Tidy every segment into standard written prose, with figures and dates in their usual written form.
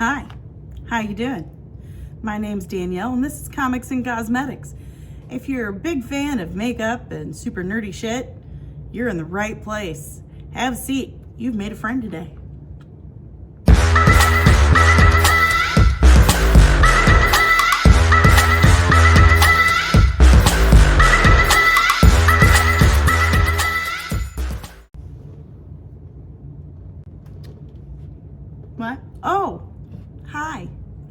Hi, how you doing? My name's Danielle and this is Comics and Cosmetics. If you're a big fan of makeup and super nerdy shit, you're in the right place. Have a seat, you've made a friend today. What? Oh, hi,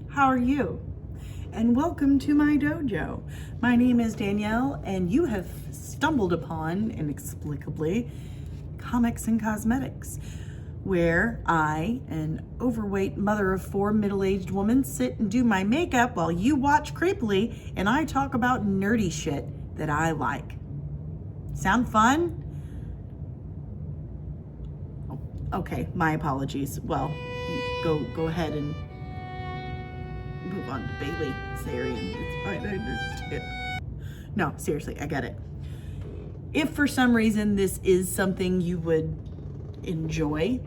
how are you? And welcome to my dojo. My name is Danielle and you have stumbled upon, inexplicably, Comics and Cosmetics, where I, an overweight mother of four middle-aged woman, sit and do my makeup while you watch creepily and I talk about nerdy shit that I like. Sound fun? Oh, okay, my apologies. Well, go ahead and move on to Bailey Sarian. It's fine, I understand. No, seriously, I get it. If for some reason this is something you would enjoy,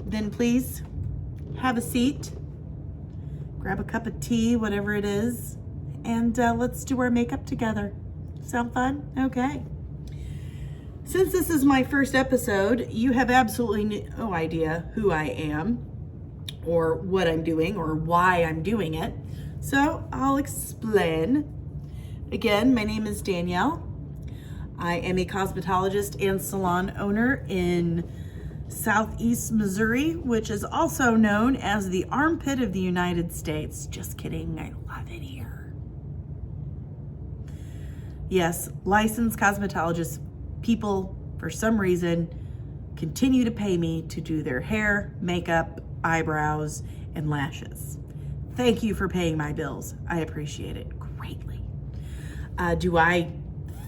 then please have a seat, grab a cup of tea, whatever it is, and let's do our makeup together. Sound fun? Okay. Since this is my first episode, you have absolutely no idea who I am, or what I'm doing, or why I'm doing it. So I'll explain. Again, my name is Danielle. I am a cosmetologist and salon owner in Southeast Missouri, which is also known as the armpit of the United States. Just kidding, I love it here. Yes, licensed cosmetologists, people, for some reason, continue to pay me to do their hair, makeup, eyebrows, and lashes. Thank you for paying my bills. I appreciate it greatly. Do I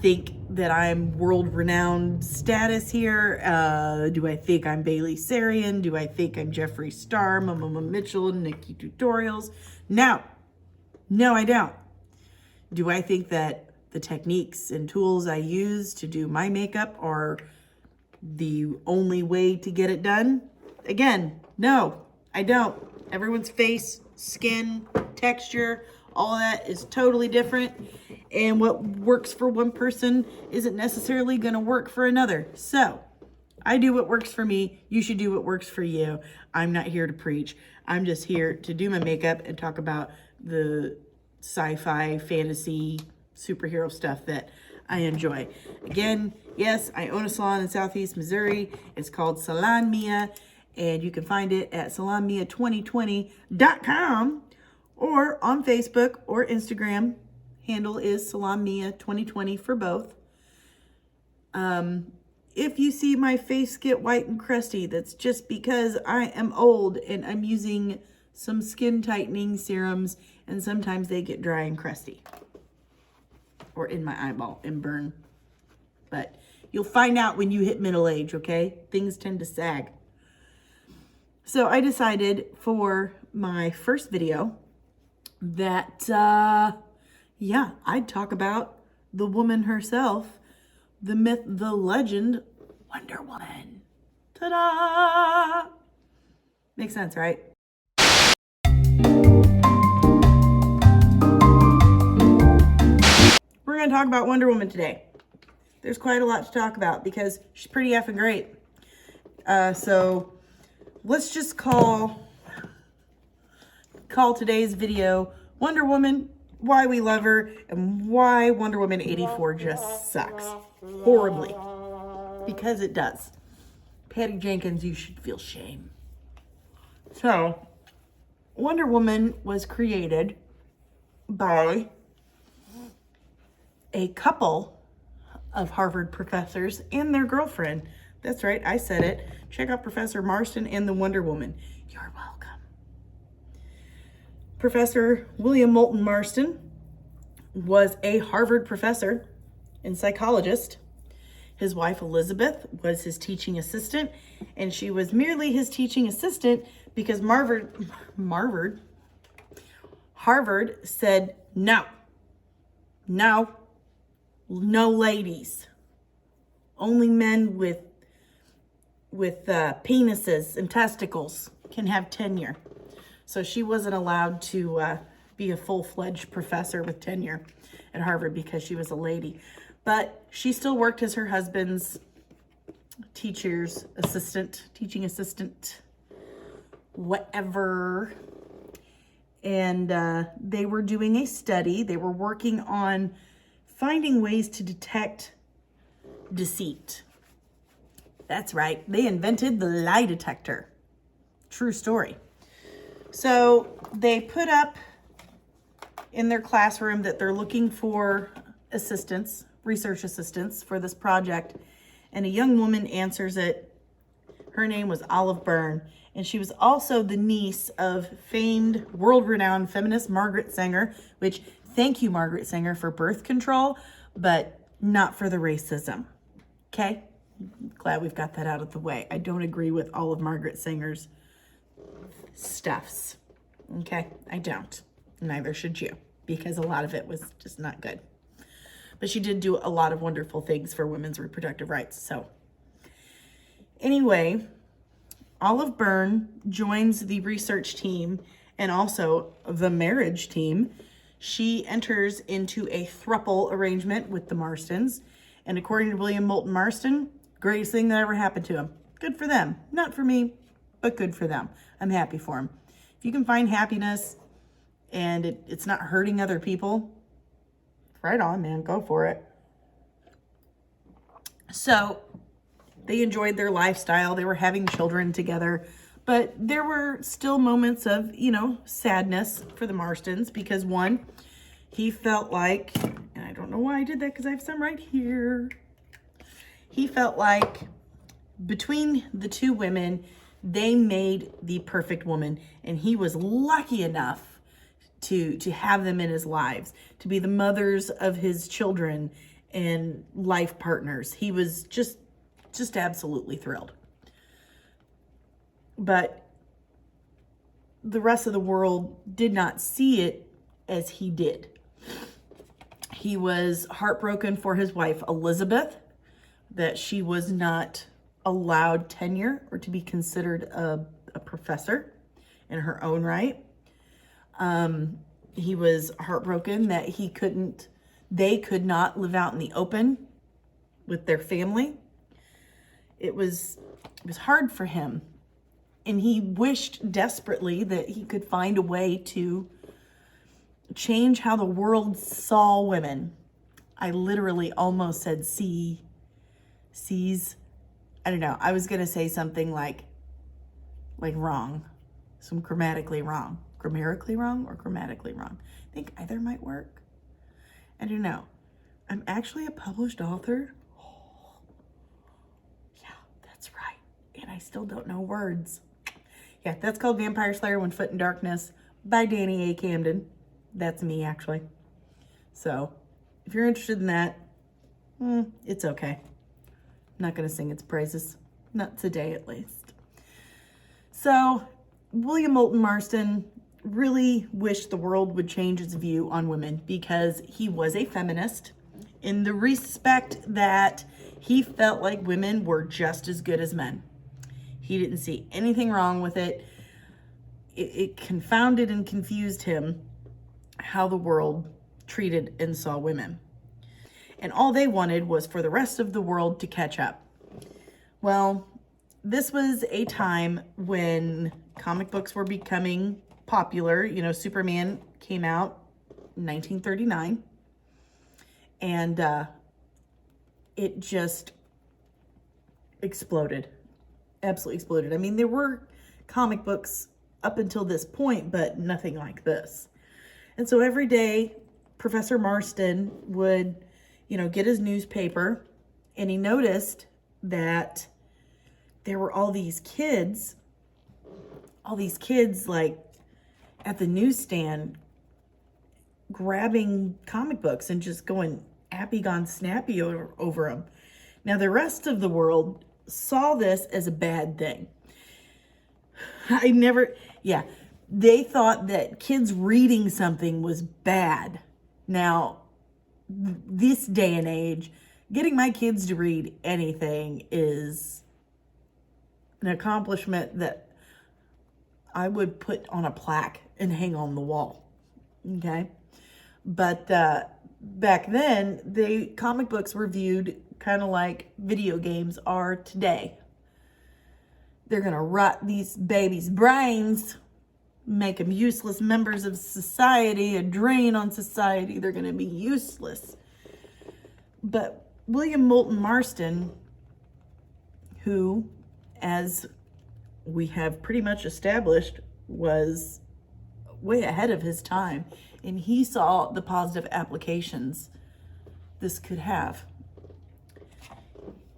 think that I'm world-renowned status here? Do I think I'm Bailey Sarian? Do I think I'm Jeffree Star, Mama Mitchell, Nikki Tutorials? No, I don't. Do I think that the techniques and tools I use to do my makeup are the only way to get it done? Again, no, I don't. Everyone's face, skin, texture, all that is totally different. And what works for one person isn't necessarily going to work for another. So I do what works for me. You should do what works for you. I'm not here to preach. I'm just here to do my makeup and talk about the sci-fi, fantasy, superhero stuff that I enjoy. Again, yes, I own a salon in Southeast Missouri. It's called Salon Mia, and you can find it at salonmia2020.com or on Facebook or Instagram. Handle is Salon Mia 2020 for both. If you see my face get white and crusty, that's just because I am old and I'm using some skin tightening serums, and sometimes they get dry and crusty. Or in my eyeball and burn. But you'll find out when you hit middle age, okay? Things tend to sag. So I decided for my first video that, I'd talk about the woman herself, the myth, the legend, Wonder Woman. Ta-da! Makes sense, right? We're going to talk about Wonder Woman today. There's quite a lot to talk about because she's pretty effing great. So let's just call today's video Wonder Woman, why we love her, and why Wonder Woman 84 just sucks horribly. Because it does. Patty Jenkins, you should feel shame. So, Wonder Woman was created by a couple of Harvard professors and their girlfriend. That's right, I said it. Check out Professor Marston and the Wonder Woman. You're welcome. Professor William Moulton Marston was a Harvard professor and psychologist. His wife Elizabeth was his teaching assistant, and she was merely his teaching assistant because Harvard said no, ladies, only men with penises and testicles can have tenure. So she wasn't allowed to be a full-fledged professor with tenure at Harvard because she was a lady. But she still worked as her husband's teaching assistant, whatever. And they were doing a study. They were working on finding ways to detect deceit. That's right. They invented the lie detector. True story. So they put up in their classroom that they're looking for assistants, research assistants for this project. And a young woman answers it. Her name was Olive Byrne. And she was also the niece of famed, world-renowned feminist Margaret Sanger, which, thank you, Margaret Sanger, for birth control, but not for the racism. Okay? Glad we've got that out of the way. I don't agree with all of Margaret Sanger's stuffs. Okay? I don't. Neither should you, because a lot of it was just not good. But she did do a lot of wonderful things for women's reproductive rights. So, anyway, Olive Byrne joins the research team and also the marriage team. She enters into a throuple arrangement with the Marstons. And according to William Moulton Marston, greatest thing that ever happened to him. Good for them. Not for me, but good for them. I'm happy for him. If you can find happiness and it's not hurting other people, right on, man. Go for it. So they enjoyed their lifestyle. They were having children together. But there were still moments of, sadness for the Marstons because, one, he felt like, and I don't know why I did that because I have some right here. He felt like between the two women, they made the perfect woman. And he was lucky enough to have them in his lives, to be the mothers of his children and life partners. He was just absolutely thrilled. But the rest of the world did not see it as he did. He was heartbroken for his wife, Elizabeth, that she was not allowed tenure or to be considered a professor in her own right. He was heartbroken that they could not live out in the open with their family. It was hard for him. And he wished desperately that he could find a way to change how the world saw women. I literally almost said sees. I don't know. I was going to say something like wrong. Some grammatically wrong. Grammatically wrong or grammatically wrong? I think either might work. I don't know. I'm actually a published author. Oh, yeah, that's right. And I still don't know words. Yeah, that's called Vampire Slayer When Foot in Darkness by Danny A. Camden. That's me, actually. So, if you're interested in that, it's okay. I'm not going to sing its praises. Not today, at least. So, William Moulton Marston really wished the world would change its view on women because he was a feminist in the respect that he felt like women were just as good as men. He didn't see anything wrong with it. It confounded and confused him how the world treated and saw women. And all they wanted was for the rest of the world to catch up. Well, this was a time when comic books were becoming popular. Superman came out in 1939. And it just exploded. Absolutely exploded. I mean, there were comic books up until this point, but nothing like this. And so every day, Professor Marston would, get his newspaper, and he noticed that there were all these kids like at the newsstand grabbing comic books and just going appy gone snappy over them. Now, the rest of the world saw this as a bad thing. They thought that kids reading something was bad. Now, this day and age, getting my kids to read anything is an accomplishment that I would put on a plaque and hang on the wall. Okay. But back then, comic books were viewed kind of like video games are today. They're going to rot these babies' brains, make them useless members of society, a drain on society. They're going to be useless. But William Moulton Marston, who, as we have pretty much established, was way ahead of his time, and he saw the positive applications this could have.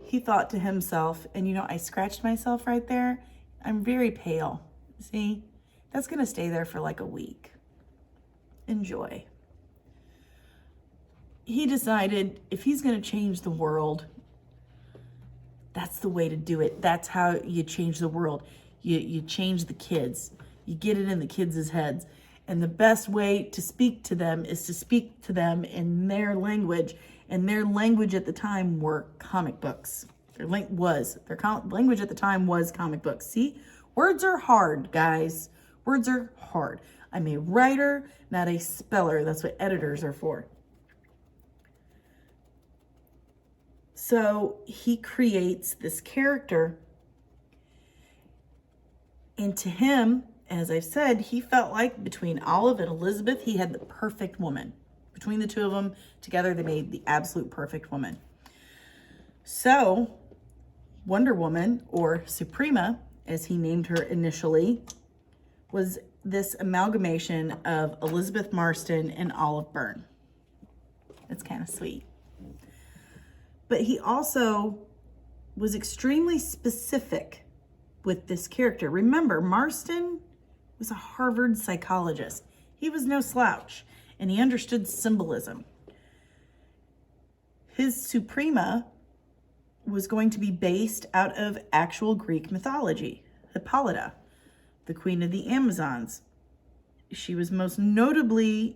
He thought to himself, and you know, I scratched myself right there. I'm very pale. See, that's going to stay there for like a week. Enjoy. He decided if he's going to change the world, that's the way to do it. That's how you change the world. You change the kids. You get it in the kids' heads. And the best way to speak to them is to speak to them in their language. And their language at the time were comic books. Their language at the time was comic books. See, words are hard, guys. Words are hard. I'm a writer, not a speller. That's what editors are for. So he creates this character. And to him, as I've said, he felt like between Olive and Elizabeth, he had the perfect woman. Between the two of them, together, they made the absolute perfect woman. So, Wonder Woman, or Suprema, as he named her initially, was this amalgamation of Elizabeth Marston and Olive Byrne. It's kind of sweet. But he also was extremely specific with this character. Remember, Marston was a Harvard psychologist. He was no slouch, and he understood symbolism. His Suprema was going to be based out of actual Greek mythology. Hippolyta, the queen of the Amazons. She was most notably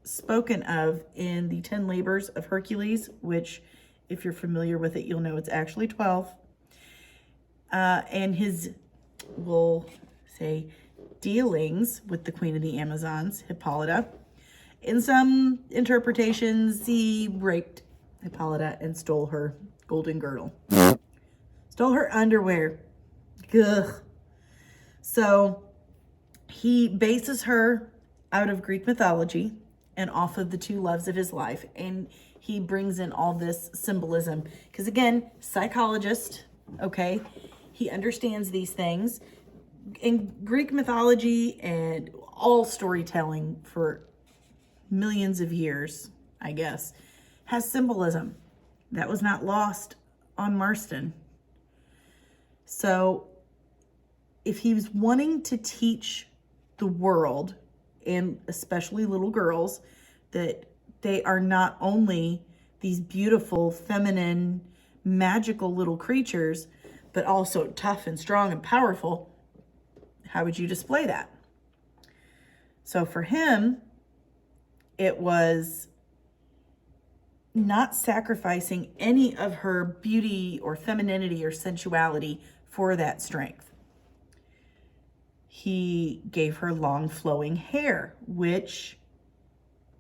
spoken of in the 10 Labors of Hercules, which, if you're familiar with it, you'll know it's actually 12. And his, we'll say, dealings with the queen of the Amazons, Hippolyta. In some interpretations, he raped Hippolyta and stole her golden girdle. Stole her underwear. Ugh. So he bases her out of Greek mythology and off of the two loves of his life. And he brings in all this symbolism. Because again, psychologist, okay? He understands these things. In Greek mythology and all storytelling for millions of years, I guess, has symbolism. That was not lost on Marston. So if he was wanting to teach the world, and especially little girls, that they are not only these beautiful, feminine, magical little creatures, but also tough and strong and powerful, how would you display that? So for him, it was not sacrificing any of her beauty or femininity or sensuality for that strength. He gave her long flowing hair, which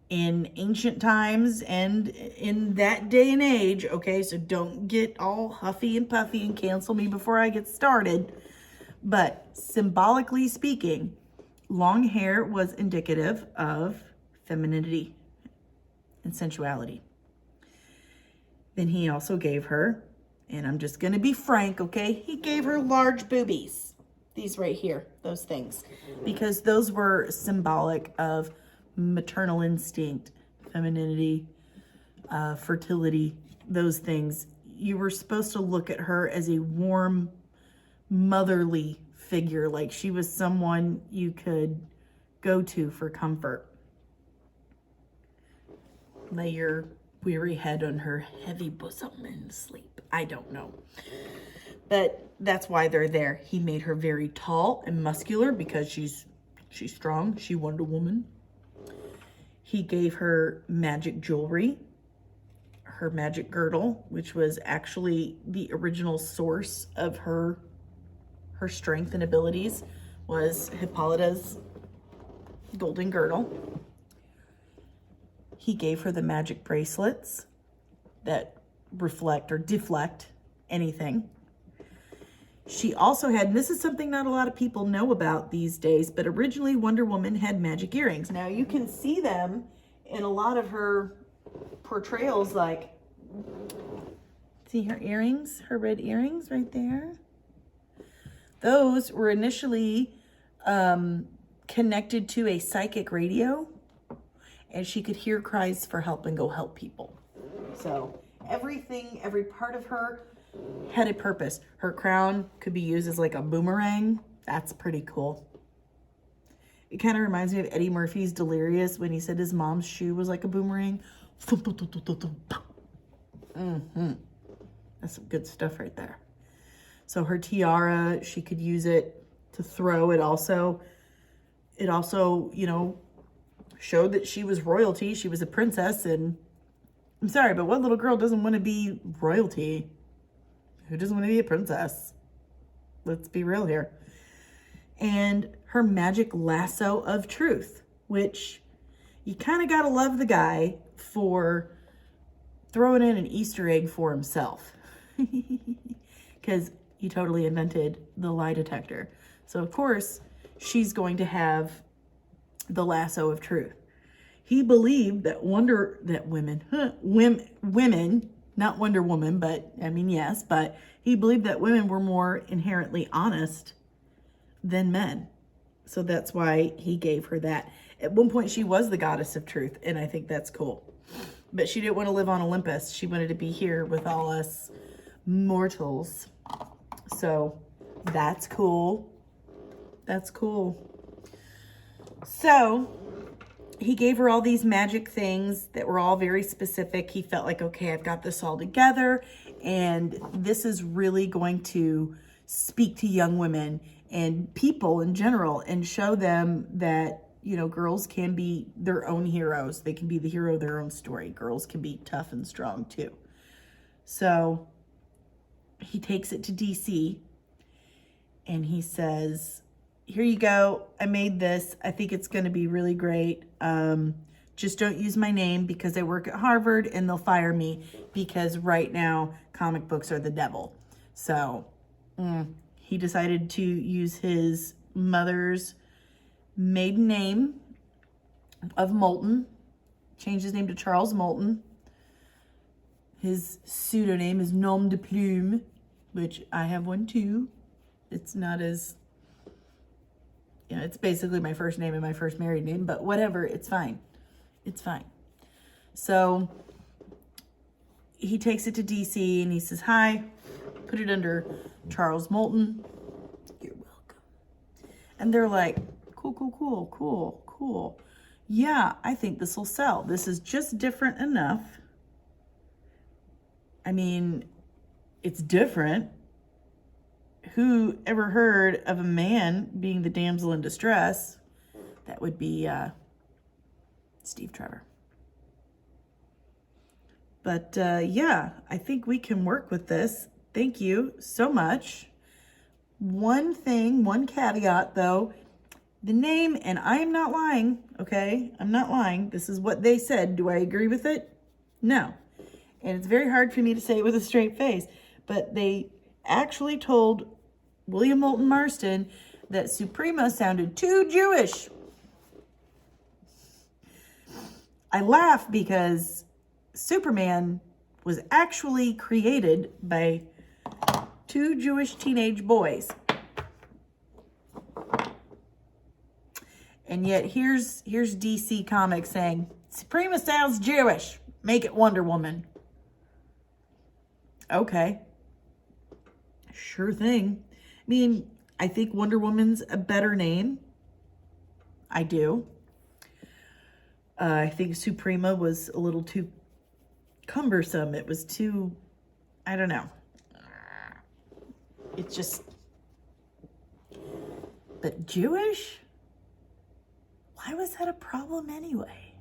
in ancient times and in that day and age, okay, so don't get all huffy and puffy and cancel me before I get started, but symbolically speaking, long hair was indicative of femininity and sensuality. Then he also gave her, and I'm just going to be frank, okay, he gave her large boobies. These right here, those things, because those were symbolic of maternal instinct, femininity, fertility, those things. You were supposed to look at her as a warm, motherly figure, like she was someone you could go to for comfort. Lay your weary head on her heavy bosom and sleep. I don't know. But that's why they're there. He made her very tall and muscular because she's strong. She Wonder Woman. He gave her magic jewelry, her magic girdle, which was actually the original source of her strength and abilities. was Hippolyta's golden girdle. He gave her the magic bracelets that reflect or deflect anything. She also had, and this is something not a lot of people know about these days, but originally Wonder Woman had magic earrings. Now you can see them in a lot of her portrayals, like, see her earrings, her red earrings right there? Those were initially connected to a psychic radio, and she could hear cries for help and go help people. So everything, every part of her had a purpose. Her crown could be used as like a boomerang. That's pretty cool. It kind of reminds me of Eddie Murphy's Delirious when he said his mom's shoe was like a boomerang. That's some good stuff right there. So her tiara, she could use it to throw. It also, you know, showed that she was royalty. She was a princess, and I'm sorry, but what little girl doesn't want to be royalty? Who doesn't want to be a princess? Let's be real here. And her magic lasso of truth, which you kind of got to love the guy for throwing in an Easter egg for himself. Because he totally invented the lie detector. So of course, she's going to have the lasso of truth. He believed that women, not Wonder Woman, but I mean, yes, but he believed that women were more inherently honest than men. So that's why he gave her that. At one point, she was the goddess of truth, and I think that's cool. But she didn't want to live on Olympus. She wanted to be here with all us mortals. So that's cool. That's cool. So he gave her all these magic things that were all very specific. He felt like, okay, I've got this all together, and this is really going to speak to young women and people in general and show them that, you know, girls can be their own heroes. They can be the hero of their own story. Girls can be tough and strong too. So he takes it to DC and he says, here you go. I made this. I think it's going to be really great. Just don't use my name because I work at Harvard and they'll fire me because right now comic books are the devil. So he decided to use his mother's maiden name of Moulton, changed his name to Charles Moulton. His pseudonym is Nom de Plume, which I have one too. It's not as, you know, it's basically my first name and my first married name, but whatever, it's fine. It's fine. So he takes it to DC and he says, hi, put it under Charles Moulton. You're welcome. And they're like, cool. Yeah, I think this will sell. This is just different enough. I mean, it's different. Who ever heard of a man being the damsel in distress? That would be Steve Trevor. But yeah, I think we can work with this. Thank you so much. One caveat though, the name, and I am not lying, okay? I'm not lying. This is what they said. Do I agree with it? No. And it's very hard for me to say it with a straight face, but they actually told William Moulton Marston that Suprema sounded too Jewish. I laugh because Superman was actually created by two Jewish teenage boys. And yet here's DC Comics saying, Suprema sounds Jewish. Make it Wonder Woman. Okay. Sure thing. I mean, I think Wonder Woman's a better name. I do. I think Suprema was a little too cumbersome. It was too, I don't know. It's just, but Jewish? Why was that a problem anyway?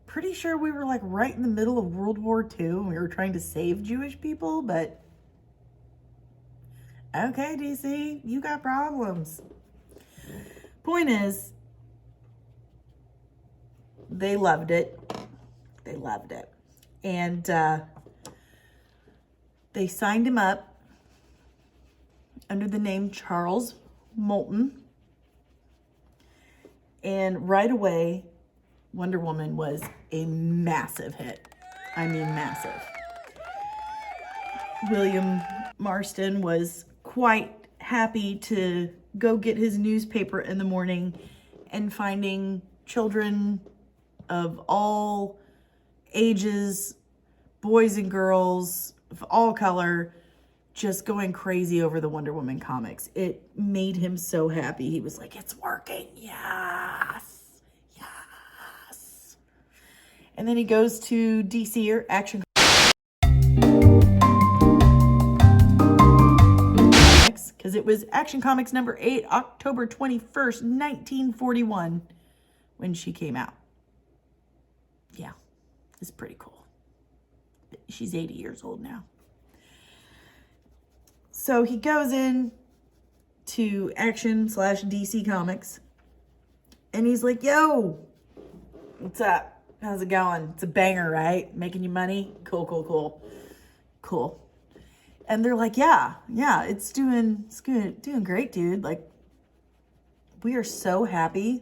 Pretty sure we were like right in the middle of World War II and we were trying to save Jewish people, but Okay, DC, you got problems. Point is, they loved it. They loved it. And they signed him up under the name Charles Moulton. And right away, Wonder Woman was a massive hit. I mean, massive. William Marston was quite happy to go get his newspaper in the morning and finding children of all ages, boys and girls of all color, just going crazy over the Wonder Woman comics. It made him so happy. He was like, it's working. Yes. Yes. And then he goes to DC or Action Comics, because it was Action Comics number 8, October 21st, 1941, when she came out. Yeah, it's pretty cool. She's 80 years old now. So he goes in to Action/DC Comics, and he's like, yo, what's up? How's it going? It's a banger, right? Making you money? Cool, cool, cool. Cool. And they're like, yeah, it's doing great, dude. Like, we are so happy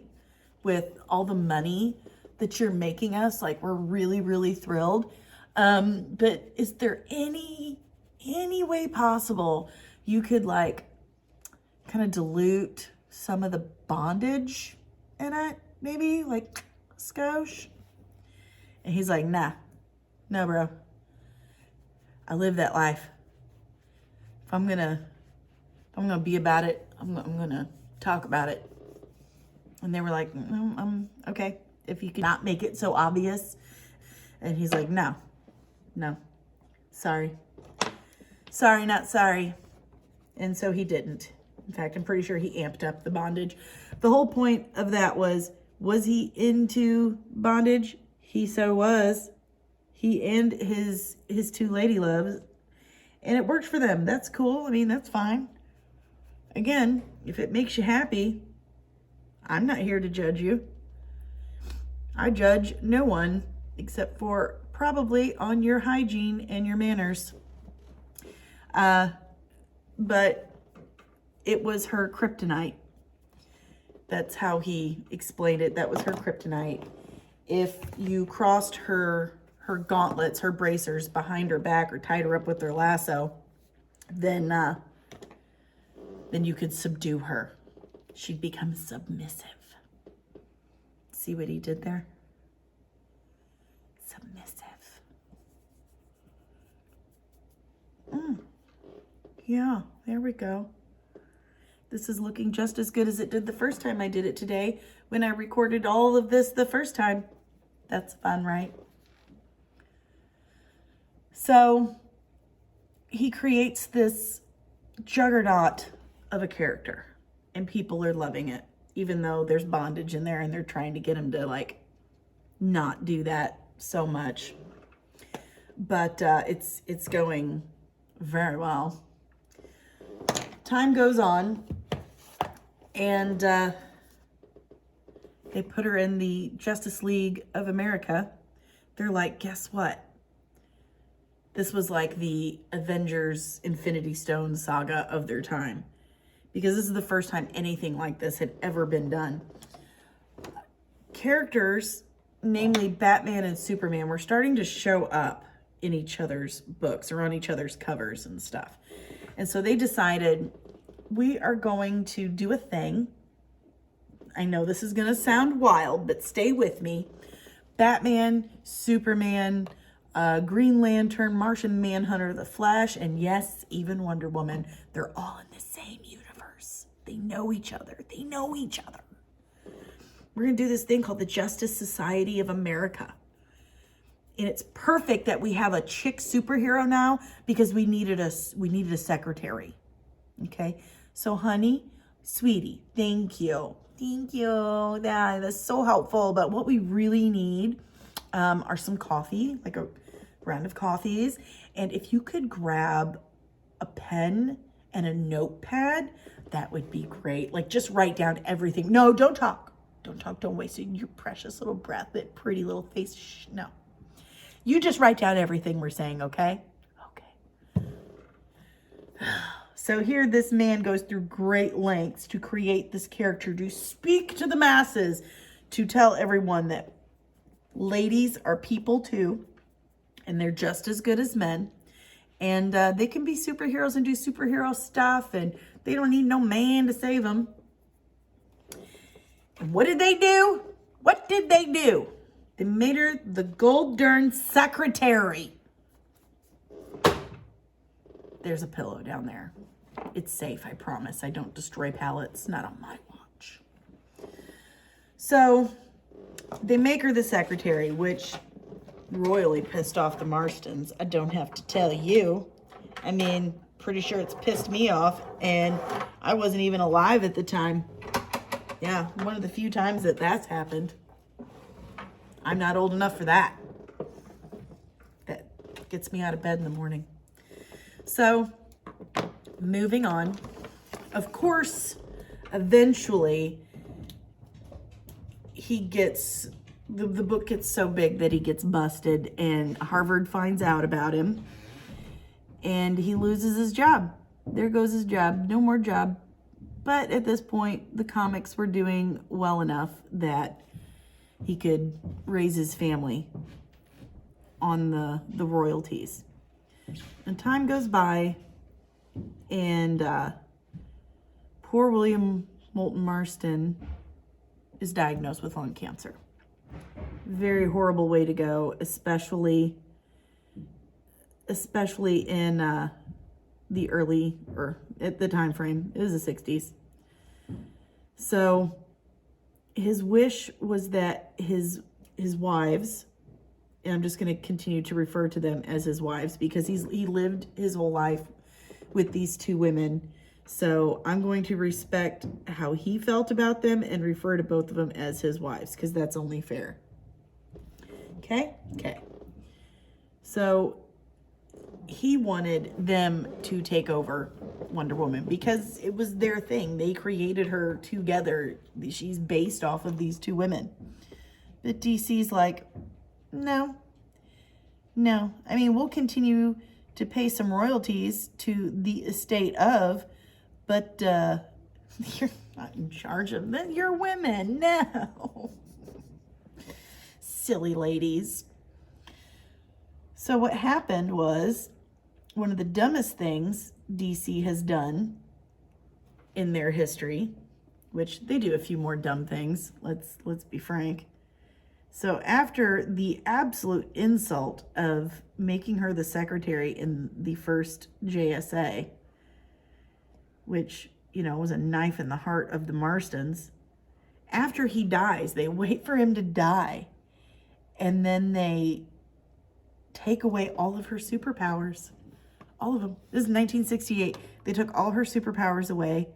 with all the money that you're making us. Like, we're really, really thrilled. But is there any way possible you could like kind of dilute some of the bondage in it? Maybe like skosh? And he's like, no, bro. I live that life. If I'm gonna be about it, I'm gonna talk about it. And they were like, okay, if you could not make it so obvious. And he's like, no, sorry, not sorry. And so he didn't. In fact, I'm pretty sure he amped up the bondage. The whole point of that was he into bondage? He so was. He and his two lady loves. And it worked for them. That's cool. I mean, that's fine. Again, if it makes you happy, I'm not here to judge you. I judge no one except for probably on your hygiene and your manners. But it was her kryptonite. That's how he explained it. That was her kryptonite. If you crossed her gauntlets, her bracers behind her back or tied her up with her lasso, then you could subdue her. She'd become submissive. See what he did there? Submissive. Yeah, there we go. This is looking just as good as it did the first time I did it today when I recorded all of this the first time. That's fun, right? So he creates this juggernaut of a character and people are loving it, even though there's bondage in there and they're trying to get him to like not do that so much. But it's going very well. Time goes on, and they put her in the Justice League of America. They're like, guess what? This was like the Avengers Infinity Stone saga of their time, because this is the first time anything like this had ever been done. Characters, namely Batman and Superman, were starting to show up in each other's books or on each other's covers and stuff. And so they decided, we are going to do a thing. I know this is going to sound wild, but stay with me. Batman, Superman, Green Lantern, Martian Manhunter, The Flash, and yes, even Wonder Woman. They're all in the same universe. They know each other. We're going to do this thing called the Justice Society of America. And it's perfect that we have a chick superhero now because we needed a secretary. Okay? So, honey, sweetie, thank you. That's so helpful. But what we really need are some coffee, like a round of coffees. And if you could grab a pen and a notepad, that would be great. Like, just write down everything. No, don't talk. Don't talk. Don't waste your precious little breath, that pretty little face. Shh, no. You just write down everything we're saying, okay? Okay. So here this man goes through great lengths to create this character, to speak to the masses, to tell everyone that ladies are people too, and they're just as good as men. And they can be superheroes and do superhero stuff, and they don't need no man to save them. And what did they do? What did they do? They made her the gold-darn secretary. There's a pillow down there. It's safe, I promise. I don't destroy palettes, not on my watch. So they make her the secretary, which royally pissed off the Marstons. I don't have to tell you. I mean, pretty sure it's pissed me off, and I wasn't even alive at the time. Yeah, one of the few times that that's happened. I'm not old enough for that. That gets me out of bed in the morning. So, moving on. Of course, eventually, he gets, the book gets so big that he gets busted, and Harvard finds out about him, and he loses his job. There goes his job. No more job. But at this point, the comics were doing well enough that he could raise his family on the royalties. And time goes by, and poor William Moulton Marston is diagnosed with lung cancer. Very horrible way to go, especially in the early, or at the time frame, it was the 60s. So his wish was that his wives, and I'm just going to continue to refer to them as his wives because he lived his whole life with these two women. So I'm going to respect how he felt about them and refer to both of them as his wives because that's only fair. Okay? Okay. So he wanted them to take over Wonder Woman because it was their thing. They created her together. She's based off of these two women. But DC's like, no. I mean, we'll continue to pay some royalties to the estate of, but you're not in charge of them. You're women. No. Silly ladies. So what happened was, one of the dumbest things DC has done in their history, which they do a few more dumb things, let's be frank. So after the absolute insult of making her the secretary in the first JSA, which, was a knife in the heart of the Marstons, after he dies, they wait for him to die, and then they take away all of her superpowers. All of them. This is 1968. They took all her superpowers away,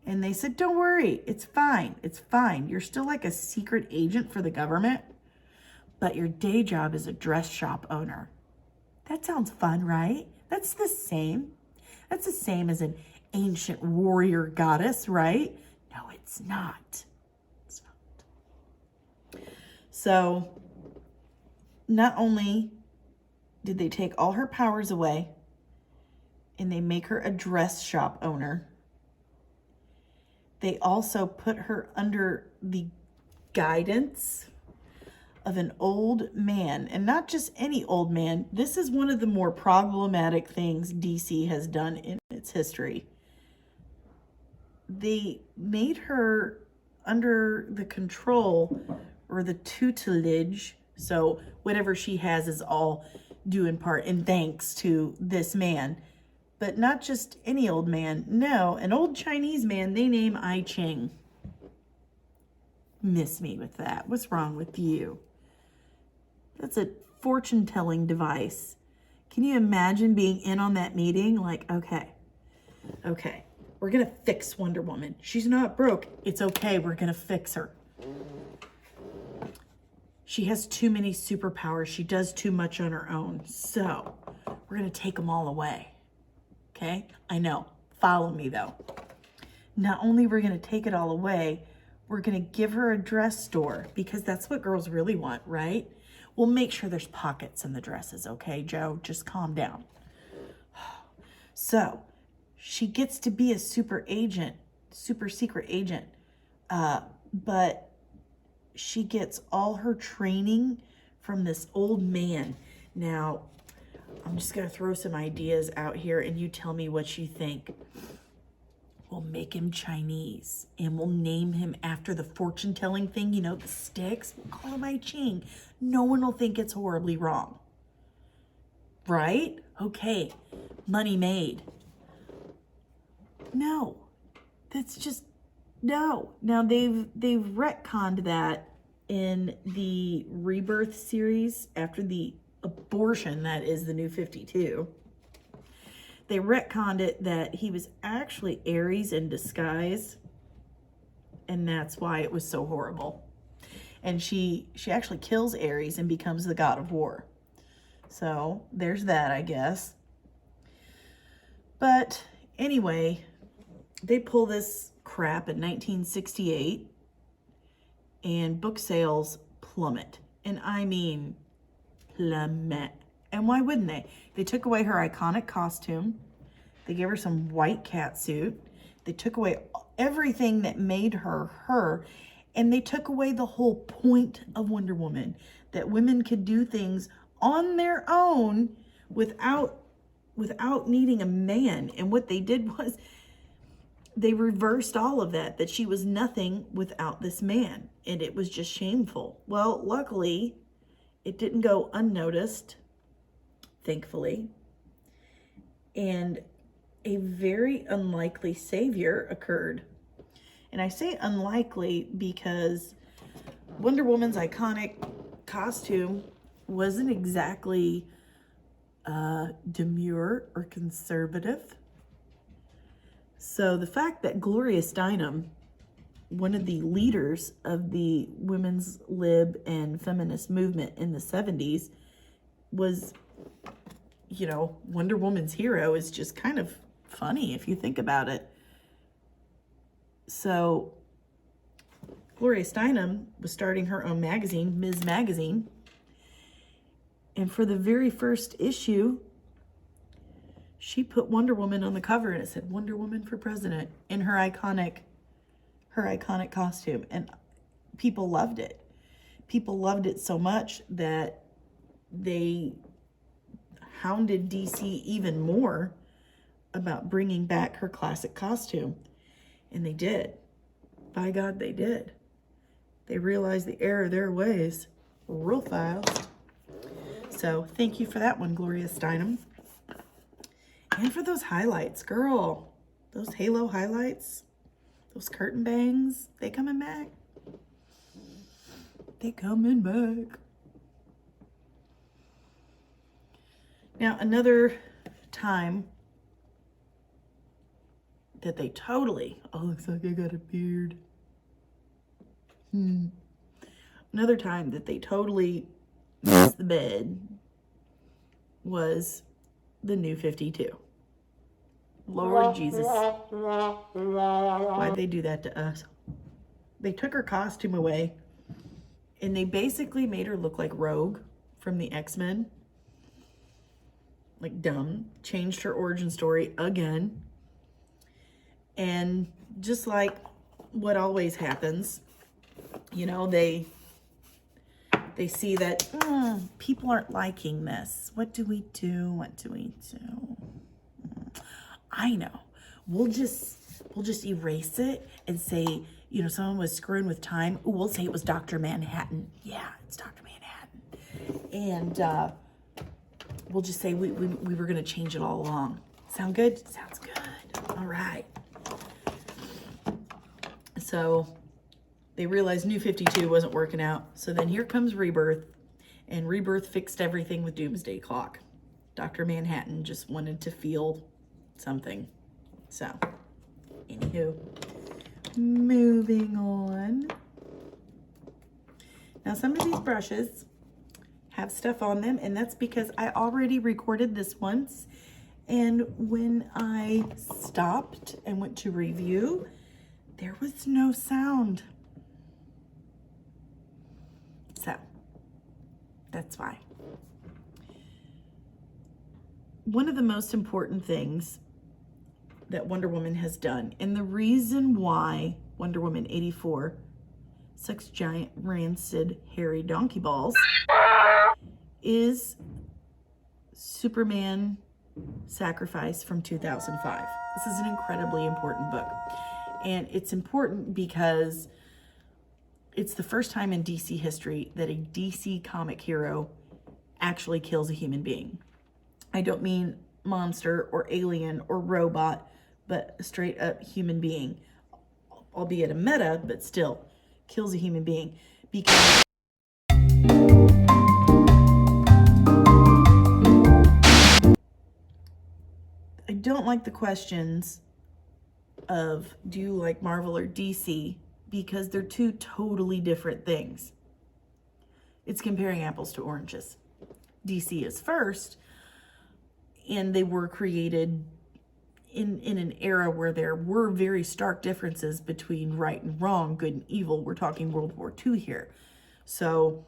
and they said, don't worry, it's fine. It's fine. You're still like a secret agent for the government, but your day job is a dress shop owner. That sounds fun, right? That's the same. That's the same as an ancient warrior goddess, right? No, it's not. It's not. So, not only did they take all her powers away, and they make her a dress shop owner, they also put her under the guidance of an old man, and not just any old man. This is one of the more problematic things DC has done in its history. They made her under the control or the tutelage, so whatever she has is all due in part and thanks to this man. But not just any old man. No, an old Chinese man they name I Ching. Miss me with that. What's wrong with you? That's a fortune-telling device. Can you imagine being in on that meeting? Like, okay, we're going to fix Wonder Woman. She's not broke. It's okay. We're going to fix her. She has too many superpowers. She does too much on her own. So we're going to take them all away. Okay? I know. Follow me though. Not only we're going to take it all away, we're going to give her a dress store because that's what girls really want, right? We'll make sure there's pockets in the dresses, okay, Joe? Just calm down. So she gets to be a super secret agent, but she gets all her training from this old man. Now, I'm just going to throw some ideas out here and you tell me what you think. We'll make him Chinese and we'll name him after the fortune-telling thing, you know, the sticks. We'll call him I Ching. No one will think it's horribly wrong. Right? Okay. Money made. No. That's just, no. Now, they've retconned that in the Rebirth series after the abortion that is the New 52. They retconned it that he was actually Aries in disguise, and that's why it was so horrible. And she actually kills Aries and becomes the god of war. So there's that, I guess. But anyway, they pull this crap in 1968, and book sales plummet. And I mean plummet. And why wouldn't they? They took away her iconic costume. They gave her some white catsuit. They took away everything that made her her. And they took away the whole point of Wonder Woman, that women could do things on their own without needing a man. And what they did was they reversed all of that, that she was nothing without this man. And it was just shameful. Well, luckily, it didn't go unnoticed. Thankfully, and a very unlikely savior occurred. And I say unlikely because Wonder Woman's iconic costume wasn't exactly demure or conservative. So the fact that Gloria Steinem, one of the leaders of the women's lib and feminist movement in the 70s, was, you know, Wonder Woman's hero, is just kind of funny if you think about it. So Gloria Steinem was starting her own magazine, Ms. Magazine. And for the very first issue, she put Wonder Woman on the cover and it said Wonder Woman for President in her iconic costume. And people loved it. People loved it so much that they hounded DC even more about bringing back her classic costume. And they did. By God, they did. They realized the error of their ways real fast. So thank you for that one, Gloria Steinem. And for those highlights, girl. Those halo highlights. Those curtain bangs. They coming back. They coming back. Now, another time that they totally, oh, looks like I got a beard. Another time that they totally missed the bed was the New 52. Lord Jesus. Why'd they do that to us? They took her costume away and they basically made her look like Rogue from the X-Men. Like dumb. Changed her origin story again. And just like what always happens, you know, they see that people aren't liking this. What do we do? What do we do? I know. We'll just erase it and say, you know, someone was screwing with time. Ooh, we'll say it was Dr. Manhattan. Yeah, it's Dr. Manhattan. And we'll just say we were going to change it all along. Sound good? Sounds good. All right. So they realized New 52 wasn't working out. So then here comes Rebirth. And Rebirth fixed everything with Doomsday Clock. Dr. Manhattan just wanted to feel something. So, anywho, moving on. Now, some of these brushes have stuff on them, and that's because I already recorded this once, And when I stopped and went to review, there was no sound. So, that's why. One of the most important things that Wonder Woman has done, and the reason why Wonder Woman 84 sucks giant, rancid, hairy donkey balls, is Superman Sacrifice from 2005. This is an incredibly important book. And it's important because it's the first time in DC history that a DC comic hero actually kills a human being. I don't mean monster or alien or robot, but a straight up human being, albeit a meta, but still kills a human being. Because I don't like the questions of, do you like Marvel or DC? Because they're two totally different things. It's comparing apples to oranges. DC is first, and they were created in an era where there were very stark differences between right and wrong, good and evil. We're talking World War II here. So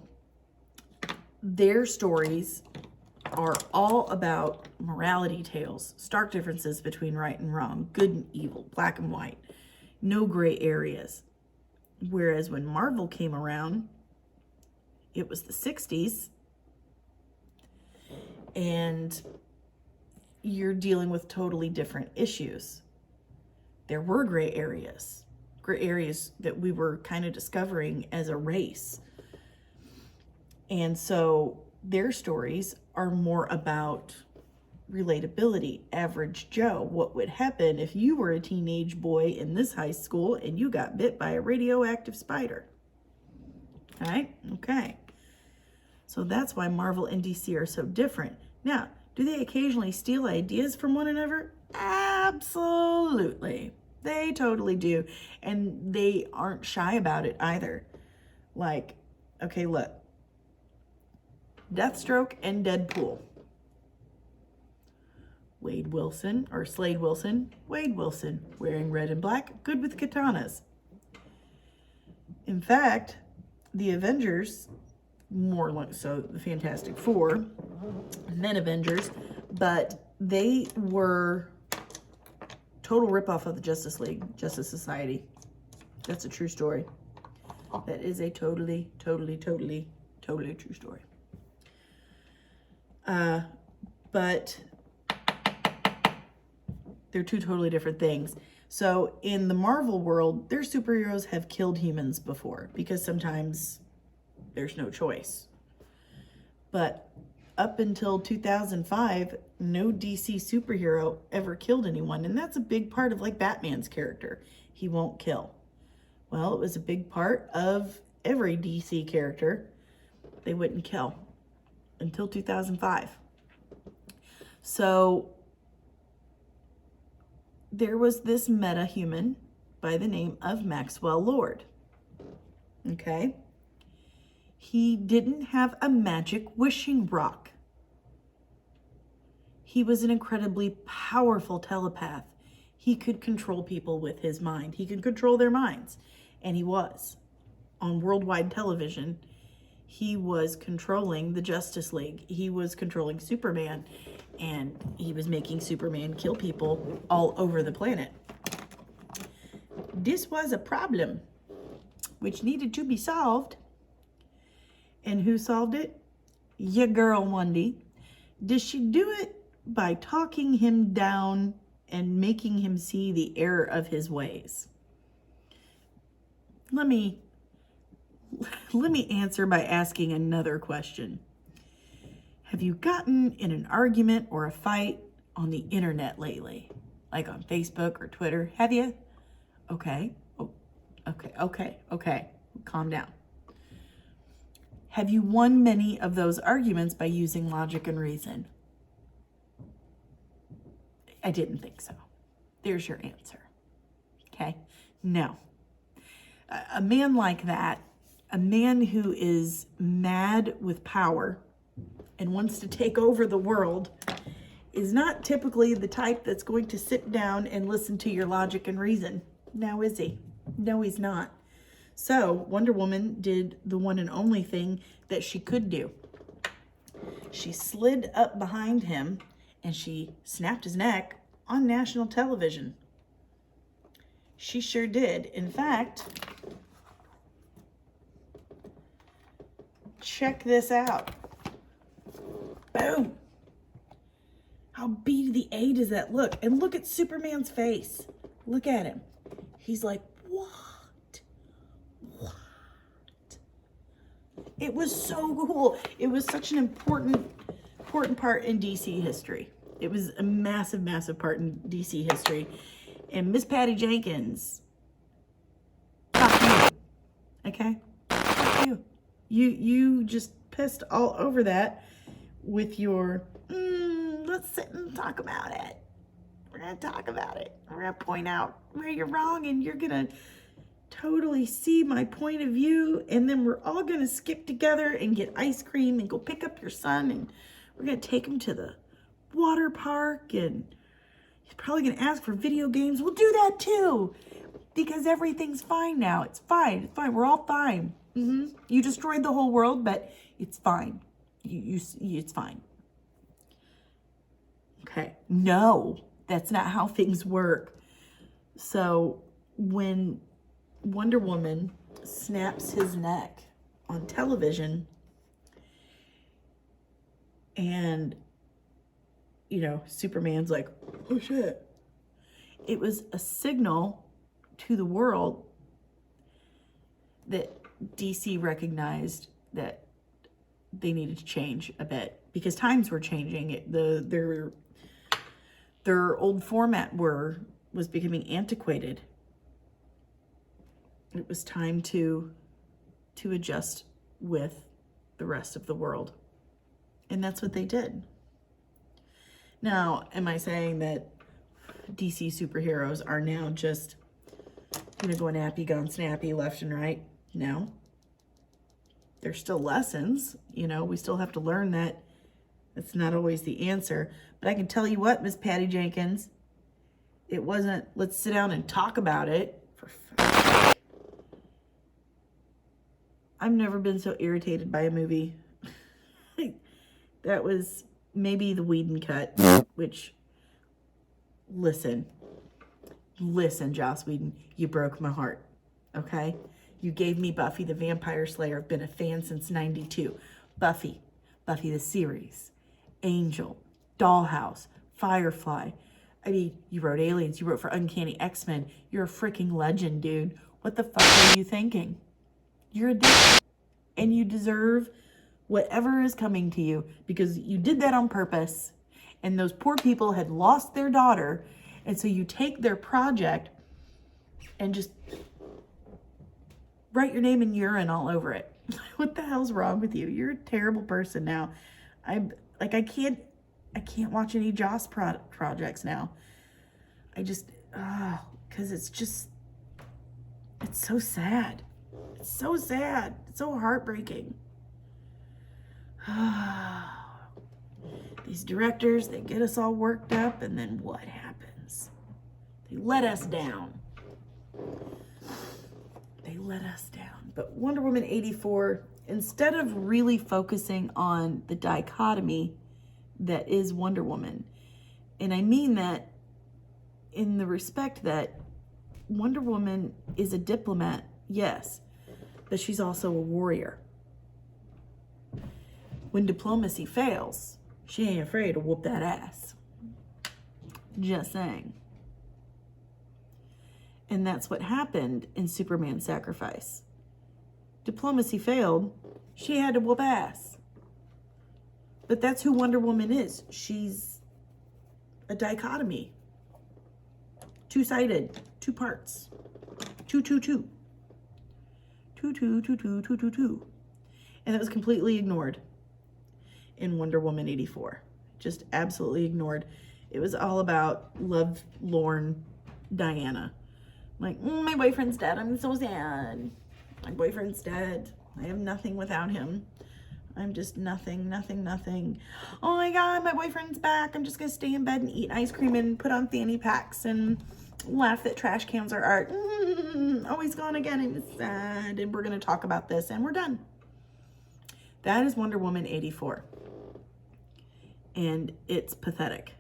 their stories are all about morality tales, stark differences between right and wrong, good and evil, black and white, no gray areas. Whereas when Marvel came around, it was the 60s, and you're dealing with totally different issues. There were gray areas that we were kind of discovering as a race. And so their stories are more about relatability, average Joe. What would happen if you were a teenage boy in this high school and you got bit by a radioactive spider? All right? Okay. So that's why Marvel and DC are so different. Now, do they occasionally steal ideas from one another? Absolutely. They totally do. And they aren't shy about it either. Like, okay, look. Deathstroke and Deadpool. Slade Wilson, Wade Wilson, wearing red and black, good with katanas. In fact, the Avengers, more like so the Fantastic Four, and then Avengers, but they were total ripoff of the Justice League, Justice Society. That's a true story. That is a totally true story. But they're two totally different things. So in the Marvel world, their superheroes have killed humans before because sometimes there's no choice. But up until 2005, no DC superhero ever killed anyone. And that's a big part of like Batman's character. He won't kill. Well, it was a big part of every DC character. They wouldn't kill until 2005. So there was this meta-human by the name of Maxwell Lord. Okay? He didn't have a magic wishing rock. He was an incredibly powerful telepath. He could control people with his mind. He could control their minds. And he was. On worldwide television, he was controlling the Justice League. He was controlling Superman. And he was making Superman kill people all over the planet. This was a problem which needed to be solved. And who solved it? Your girl, Wendy. Did she do it by talking him down and making him see the error of his ways? Let me answer by asking another question. Have you gotten in an argument or a fight on the internet lately? Like on Facebook or Twitter? Have you? Okay. Oh, okay. Calm down. Have you won many of those arguments by using logic and reason? I didn't think so. There's your answer. Okay? No. A man like that, a man who is mad with power and wants to take over the world is not typically the type that's going to sit down and listen to your logic and reason. Now is he? No, he's not. So Wonder Woman did the one and only thing that she could do. She slid up behind him and she snapped his neck on national television. She sure did. In fact, check this out. Boom. How B to the A does that look? And look at Superman's face. Look at him. He's like, what? What? It was so cool. It was such an important part in DC history. It was a massive, massive part in DC history. And Miss Patty Jenkins, fuck you. Okay? Fuck you. You just pissed all over that with your, let's sit and talk about it. We're going to talk about it. We're going to point out where you're wrong, and you're going to totally see my point of view, and then we're all going to skip together and get ice cream and go pick up your son, and we're going to take him to the water park, and he's probably going to ask for video games. We'll do that too, because everything's fine now. It's fine. It's fine. We're all fine. You destroyed the whole world, but it's fine. It's fine. Okay. No, that's not how things work. So when Wonder Woman snaps his neck on television, and, you know, Superman's like, oh shit. It was a signal to the world that DC recognized that they needed to change a bit, because times were changing. Their old format was becoming antiquated. It was time to adjust with the rest of the world. And that's what they did. Now, am I saying that DC superheroes are now just gonna go nappy, gone snappy, left and right? No. There's still lessons, you know, we still have to learn that it's not always the answer. But I can tell you what, Miss Patty Jenkins, it wasn't, let's sit down and talk about it. For fuck's sake. I've never been so irritated by a movie. That was maybe the Whedon cut, which, listen, Joss Whedon, you broke my heart, okay? You gave me Buffy the Vampire Slayer. I've been a fan since '92. Buffy the series, Angel, Dollhouse, Firefly. I mean, you wrote Aliens, you wrote for Uncanny X-Men. You're a freaking legend, dude. What the fuck are you thinking? You're a dick, and you deserve whatever is coming to you, because you did that on purpose, and those poor people had lost their daughter, and so you take their project and just write your name in urine all over it. What the hell's wrong with you? You're a terrible person now. I can't watch any Joss projects now. Because it's so sad. It's so sad. It's so heartbreaking. These directors, they get us all worked up, and then what happens? They let us down. They let us down. But Wonder Woman 84, instead of really focusing on the dichotomy that is Wonder Woman, and I mean that in the respect that Wonder Woman is a diplomat, yes, but she's also a warrior. When diplomacy fails, she ain't afraid to whoop that ass. Just saying. And that's what happened in Superman's Sacrifice. Diplomacy failed. She had to whoop ass. But that's who Wonder Woman is. She's a dichotomy. Two-sided. Two parts. Two. Two. And that was completely ignored in Wonder Woman 84. Just absolutely ignored. It was all about love-lorn Diana. Like, my boyfriend's dead. I'm so sad. My boyfriend's dead. I have nothing without him. I'm just nothing. Oh my God, my boyfriend's back. I'm just gonna stay in bed and eat ice cream and put on fanny packs and laugh that trash cans are art. Oh, he's gone again and it's sad. And we're gonna talk about this and we're done. That is Wonder Woman 84. And it's pathetic.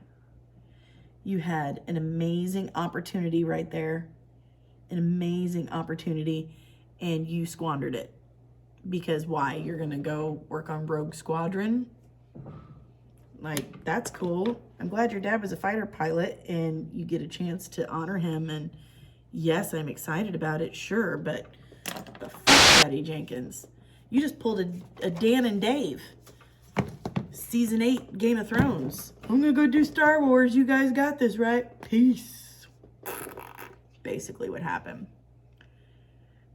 You had an amazing opportunity right there. An amazing opportunity. And you squandered it. Because why? You're gonna go work on Rogue Squadron? Like, that's cool. I'm glad your dad was a fighter pilot and you get a chance to honor him. And yes, I'm excited about it, sure, but the fuck, Patty Jenkins. You just pulled a Dan and Dave. Season 8 Game of Thrones. I'm gonna go do Star Wars. You guys got this, right? Peace. Basically what happened.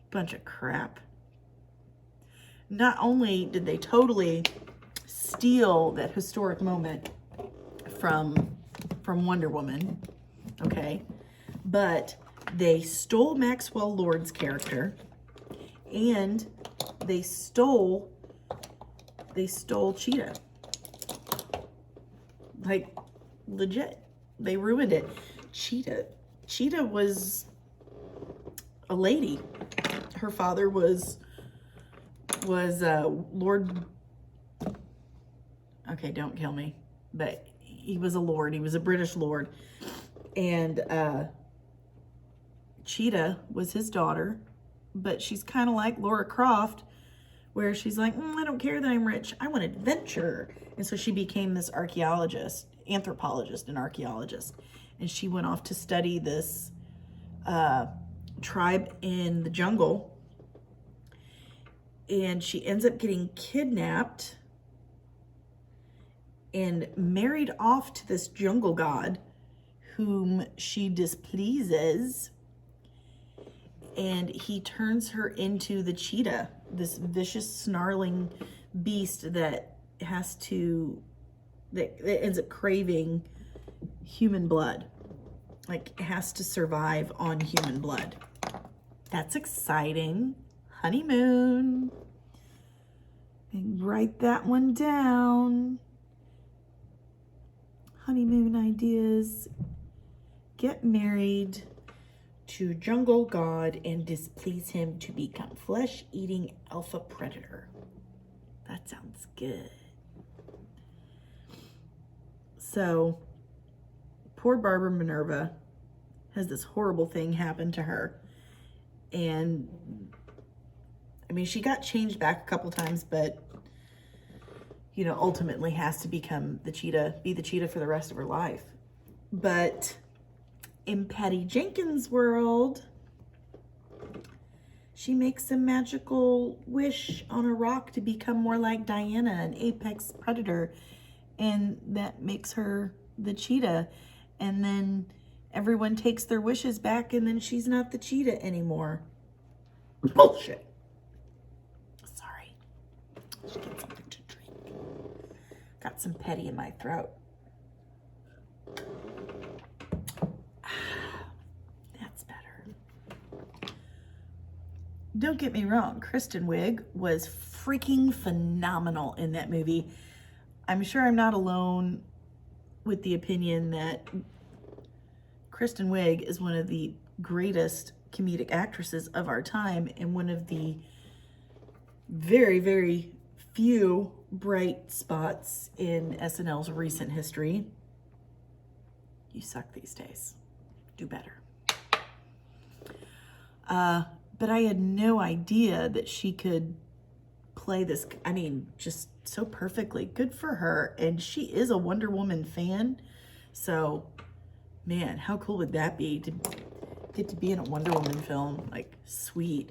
Bunch of crap. Not only did they totally steal that historic moment from Wonder Woman, okay, but they stole Maxwell Lord's character, and they stole Cheetah. Like, legit. They ruined it. Cheetah was a lady. Her father was Lord, okay, don't kill me, but he was a lord. He was a British lord. And Cheetah was his daughter, but she's kind of like Laura Croft, where she's like, I don't care that I'm rich. I want adventure. And so she became this anthropologist and archaeologist. And she went off to study this tribe in the jungle. And she ends up getting kidnapped and married off to this jungle god whom she displeases. And he turns her into the cheetah, this vicious, snarling beast that ends up craving human blood. Like, it has to survive on human blood. That's exciting. Honeymoon. And write that one down. Honeymoon ideas. Get married to jungle god and displease him to become flesh-eating alpha predator. That sounds good. So, poor Barbara Minerva has this horrible thing happen to her. And, I mean, she got changed back a couple times, but, you know, ultimately has to become the cheetah, be the cheetah for the rest of her life. But in Patty Jenkins' world, she makes a magical wish on a rock to become more like Diana, an apex predator, and that makes her the cheetah. And then everyone takes their wishes back, and then she's not the cheetah anymore. Bullshit. Sorry. I should get something to drink. Got some petty in my throat. That's better. Don't get me wrong, Kristen Wiig was freaking phenomenal in that movie. I'm sure I'm not alone with the opinion that Kristen Wiig is one of the greatest comedic actresses of our time and one of the very, very few bright spots in SNL's recent history. You suck these days. Do better. But I had no idea that she could play this, I mean, just so perfectly. Good for her. And she is a Wonder Woman fan. So, man, how cool would that be to get to be in a Wonder Woman film? Like, sweet.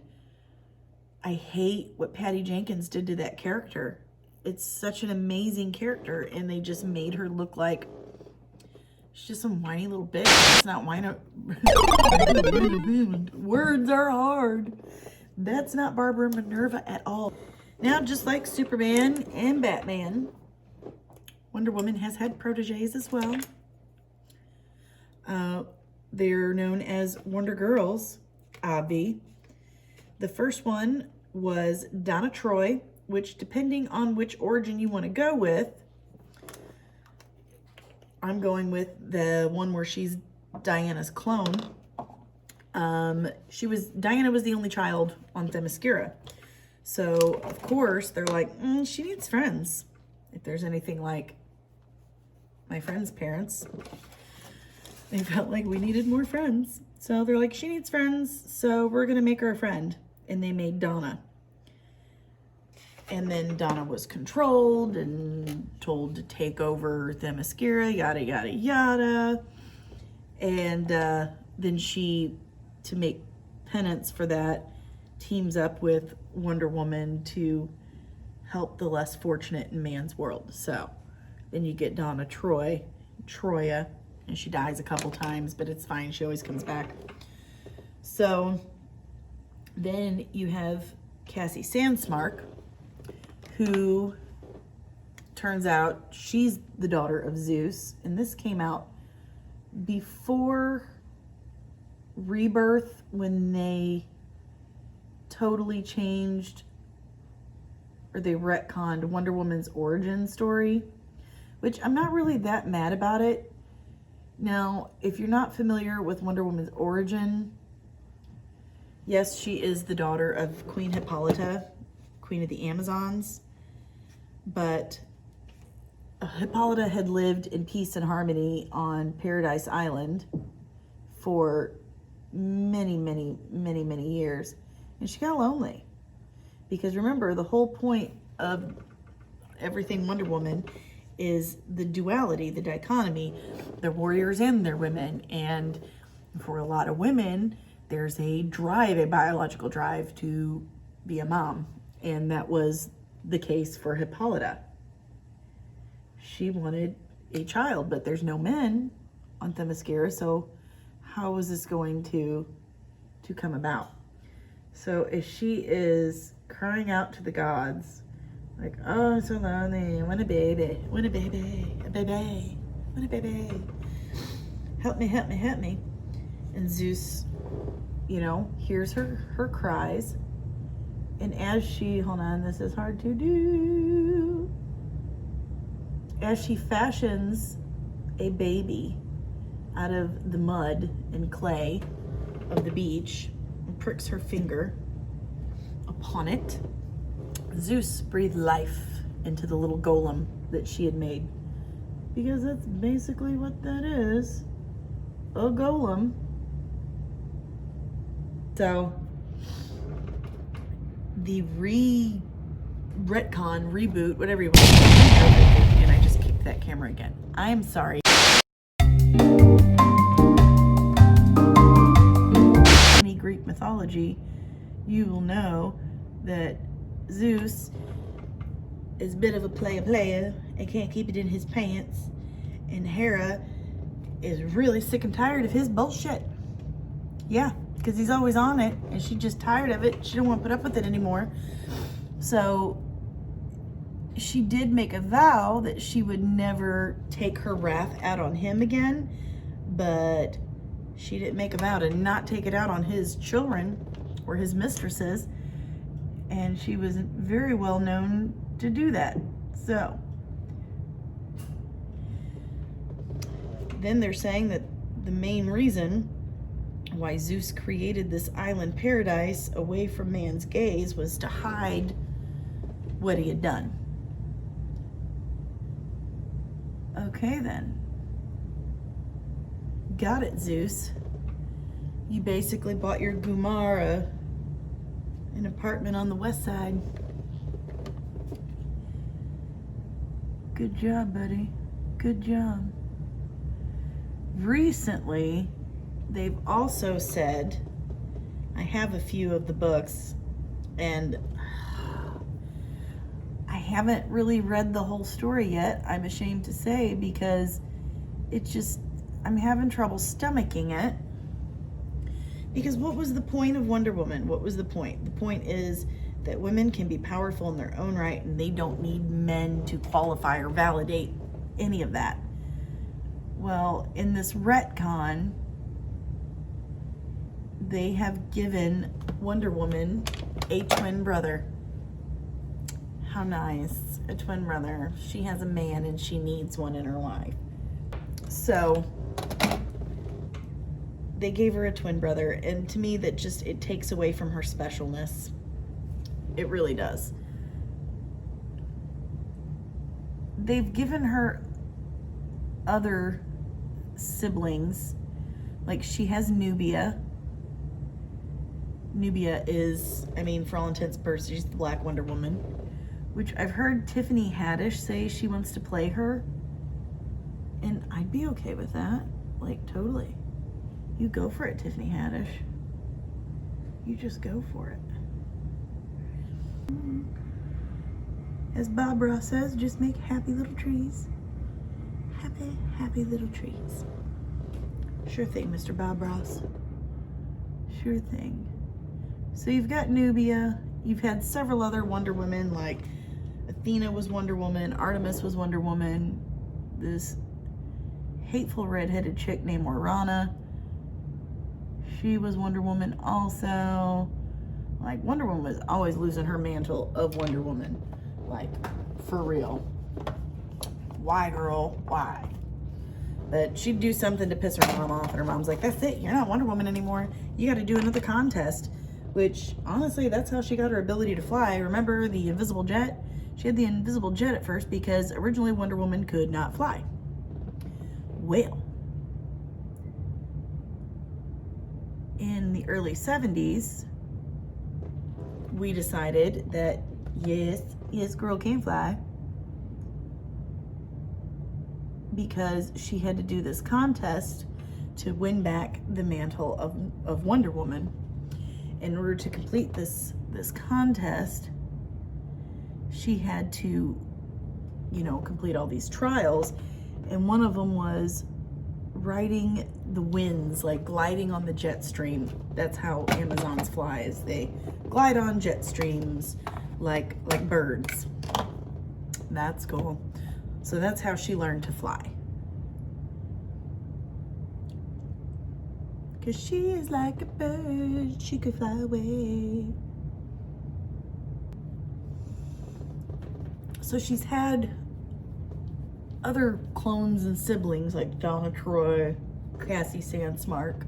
I hate what Patty Jenkins did to that character. It's such an amazing character, and they just made her look like she's just some whiny little bitch. It's not whiny. Words are hard. That's not Barbara Minerva at all. Now, just like Superman and Batman, Wonder Woman has had proteges as well. They're known as Wonder Girls, obvi. The first one was Donna Troy, which depending on which origin you want to go with, I'm going with the one where she's Diana's clone. Diana was the only child on Themyscira. So, of course, they're like, she needs friends. If there's anything like my friend's parents, they felt like we needed more friends. So they're like, she needs friends, so we're going to make her a friend. And they made Donna. And then Donna was controlled and told to take over Themyscira, yada, yada, yada. And then she, to make penance for that, teams up with Wonder Woman to help the less fortunate in man's world. So then you get Donna Troya, and she dies a couple times, but it's fine. She always comes back. So then you have Cassie Sandsmark, who turns out she's the daughter of Zeus. And this came out before Rebirth, when they totally changed, or they retconned Wonder Woman's origin story, which I'm not really that mad about it. Now, if you're not familiar with Wonder Woman's origin, yes, she is the daughter of Queen Hippolyta, Queen of the Amazons, but Hippolyta had lived in peace and harmony on Paradise Island for many, many, many, many years. And she got lonely. Because remember, the whole point of everything Wonder Woman is the duality, the dichotomy. They're warriors and they're women. And for a lot of women, there's a drive, a biological drive to be a mom. And that was the case for Hippolyta. She wanted a child, but there's no men on Themyscira, so how is this going to come about? So if she is crying out to the gods, like, oh, I'm so lonely, I want a baby, I want a baby, a baby, I want a baby, help me, help me, help me. And Zeus, you know, hears her cries, and as she, hold on, this is hard to do, as she fashions a baby out of the mud and clay of the beach and pricks her finger upon it, Zeus breathed life into the little golem that she had made. Because that's basically what that is, a golem. So the retcon, reboot, whatever you want to call it, and I just kicked that camera again. I am sorry. Any Greek mythology, you will know that Zeus is a bit of a player and can't keep it in his pants, and Hera is really sick and tired of his bullshit. Yeah, because he's always on it, and she's just tired of it. She don't want to put up with it anymore. So she did make a vow that she would never take her wrath out on him again, but she didn't make a vow to not take it out on his children or his mistresses, and she was very well known to do that. So then they're saying that the main reason why Zeus created this island paradise away from man's gaze was to hide what he had done. Okay then. Got it, Zeus. You basically bought your Gumara an apartment on the west side. Good job, buddy. Good job. Recently, they've also said, I have a few of the books, and I haven't really read the whole story yet, I'm ashamed to say, because it's just, I'm having trouble stomaching it. Because what was the point of Wonder Woman? What was the point? The point is that women can be powerful in their own right, and they don't need men to qualify or validate any of that. Well, in this retcon, they have given Wonder Woman a twin brother. How nice. A twin brother. She has a man and she needs one in her life. So they gave her a twin brother, and to me that just, it takes away from her specialness. It really does. They've given her other siblings. Like, she has Nubia. Nubia is, I mean, for all intents and purposes, she's the Black Wonder Woman, which I've heard Tiffany Haddish say she wants to play her, and I'd be okay with that. Like, totally. You go for it, Tiffany Haddish. You just go for it. As Bob Ross says, just make happy little trees. Happy, happy little trees. Sure thing, Mr. Bob Ross. Sure thing. So you've got Nubia. You've had several other Wonder Women, like Athena was Wonder Woman, Artemis was Wonder Woman, this hateful redheaded chick named Orana, she was Wonder Woman also. Like, Wonder Woman was always losing her mantle of Wonder Woman. Like, for real. Why, girl? Why? But she'd do something to piss her mom off, and her mom's like, that's it, you're not Wonder Woman anymore. You got to do another contest. Which, honestly, that's how she got her ability to fly. Remember the invisible jet? She had the invisible jet at first because originally Wonder Woman could not fly. Well, in the early 70s, we decided that yes, girl can fly, because she had to do this contest to win back the mantle of Wonder Woman. In order to complete this contest, she had to, complete all these trials, and one of them was riding the winds, like gliding on the jet stream. That's how Amazons fly, is they glide on jet streams like birds. That's cool. So that's how she learned to fly. Cause she is like a bird, she could fly away. So she's had other clones and siblings like Donna Troy, Cassie Sandsmark,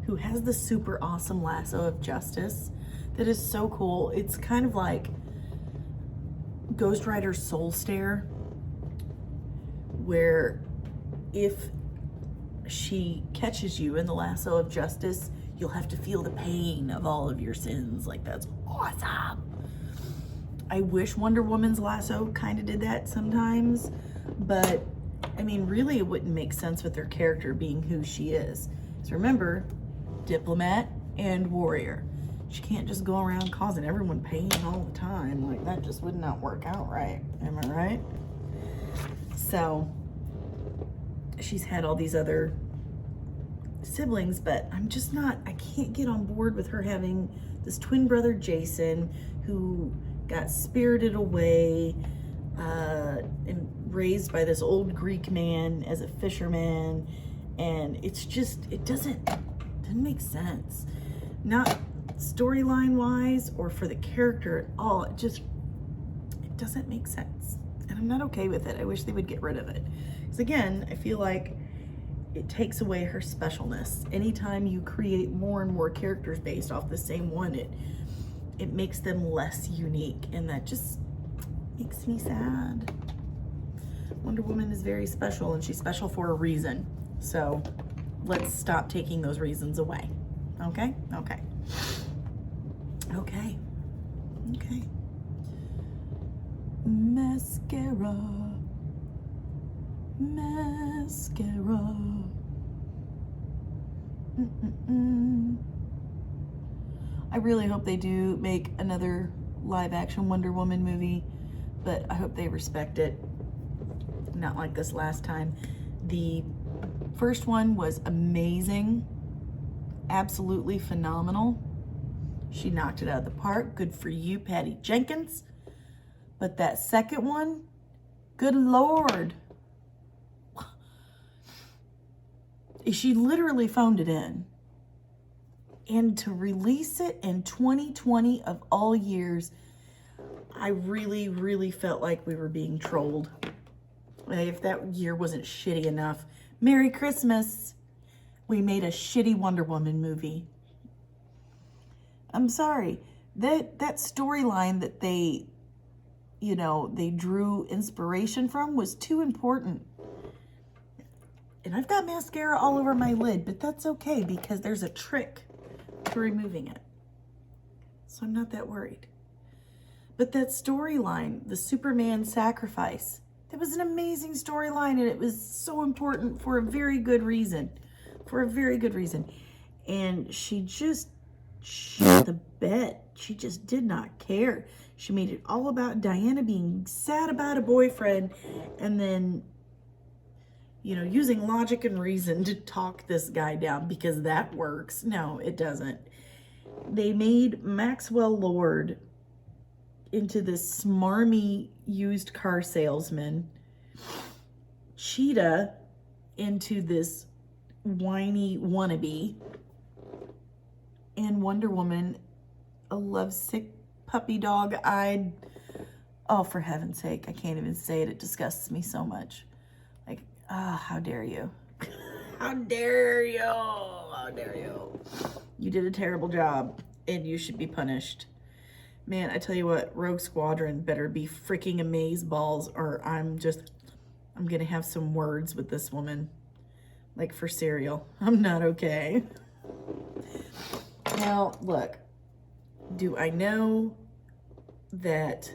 who has the super awesome lasso of justice that is so cool. It's kind of like Ghost Rider's Soul Stare, where if she catches you in the lasso of justice, you'll have to feel the pain of all of your sins. Like, that's awesome. I wish Wonder Woman's lasso kind of did that sometimes, but I mean, really it wouldn't make sense with her character being who she is. So remember, diplomat and warrior. She can't just go around causing everyone pain all the time. Like, that just would not work out right. Am I right? So she's had all these other siblings, but I'm just not, I can't get on board with her having this twin brother Jason, who got spirited away and raised by this old Greek man as a fisherman, and it's just, it doesn't make sense, not storyline wise or for the character at all. It doesn't make sense, and I'm not okay with it. I wish they would get rid of it, because again, I feel like it takes away her specialness. Anytime you create more and more characters based off the same one, it makes them less unique, and that just makes me sad. Wonder Woman is very special, and she's special for a reason. So let's stop taking those reasons away. Okay? Okay. Okay. Okay. Mascara. Mascara. I really hope they do make another live action Wonder Woman movie, but I hope they respect it. Not like this last time. The first one was amazing, absolutely phenomenal. She knocked it out of the park. Good for you, Patty Jenkins. But that second one, good Lord. She literally phoned it in. And to release it in 2020 of all years, I really, really felt like we were being trolled. If that year wasn't shitty enough, Merry Christmas. We made a shitty Wonder Woman movie. I'm sorry. That storyline that they, you know, they drew inspiration from was too important. And I've got mascara all over my lid, but that's okay because there's a trick to removing it. So I'm not that worried. But that storyline, the Superman sacrifice, that was an amazing storyline, and it was so important for a very good reason. For a very good reason. And she just shit the bed. She just did not care. She made it all about Diana being sad about a boyfriend and then, you know, using logic and reason to talk this guy down because that works. No, it doesn't. They made Maxwell Lord into this smarmy used car salesman. Cheetah into this whiny wannabe. And Wonder Woman, a lovesick puppy dog-eyed, oh, for heaven's sake, I can't even say it. It disgusts me so much. Like, how dare you? How dare you? How dare you? You did a terrible job, and you should be punished. Man, I tell you what, Rogue Squadron better be freaking amazeballs, or I'm gonna have some words with this woman. Like for cereal. I'm not okay. Now, look, do I know that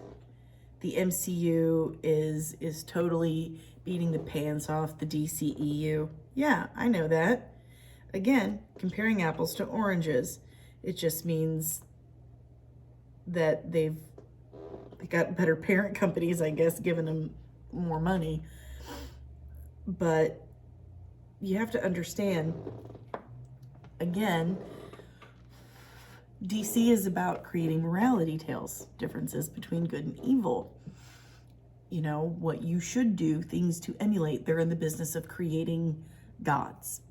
the MCU is totally beating the pants off the DCEU? Yeah, I know that. Again, comparing apples to oranges. It just means that they got better parent companies, I guess, giving them more money. But you have to understand, again, DC is about creating morality tales, differences between good and evil. You know, what you should do, things to emulate. They're in the business of creating gods.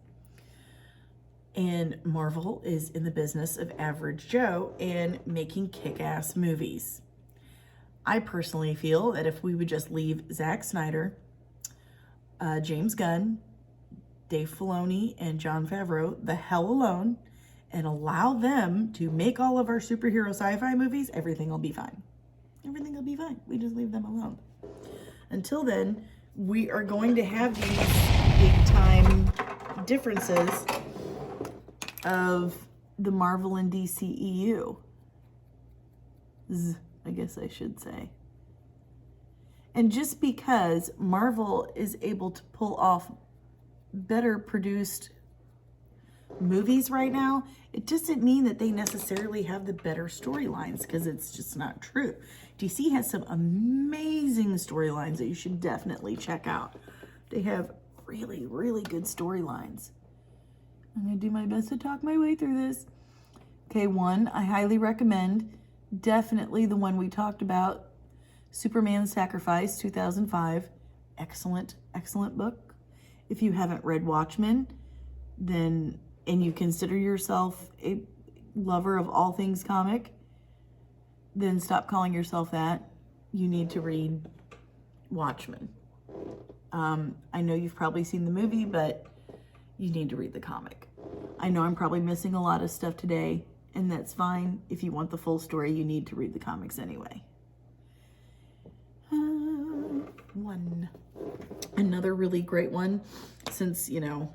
And Marvel is in the business of average Joe and making kick-ass movies. I personally feel that if we would just leave Zack Snyder, James Gunn, Dave Filoni, and Jon Favreau the hell alone and allow them to make all of our superhero sci-fi movies, everything will be fine. Everything will be fine. We just leave them alone. Until then, we are going to have these big-time differences of the Marvel and DCEU. I guess I should say. And just because Marvel is able to pull off better produced movies right now, it doesn't mean that they necessarily have the better storylines, because it's just not true. DC has some amazing storylines that you should definitely check out. They have really, really good storylines. I'm going to do my best to talk my way through this. Okay, one, I highly recommend, definitely the one we talked about, Superman's Sacrifice, 2005. Excellent, excellent book. If you haven't read Watchmen, then, and you consider yourself a lover of all things comic, then stop calling yourself that. You need to read Watchmen. I know you've probably seen the movie, but you need to read the comic. I know I'm probably missing a lot of stuff today, and that's fine. If you want the full story, you need to read the comics anyway. Another really great one, since, you know,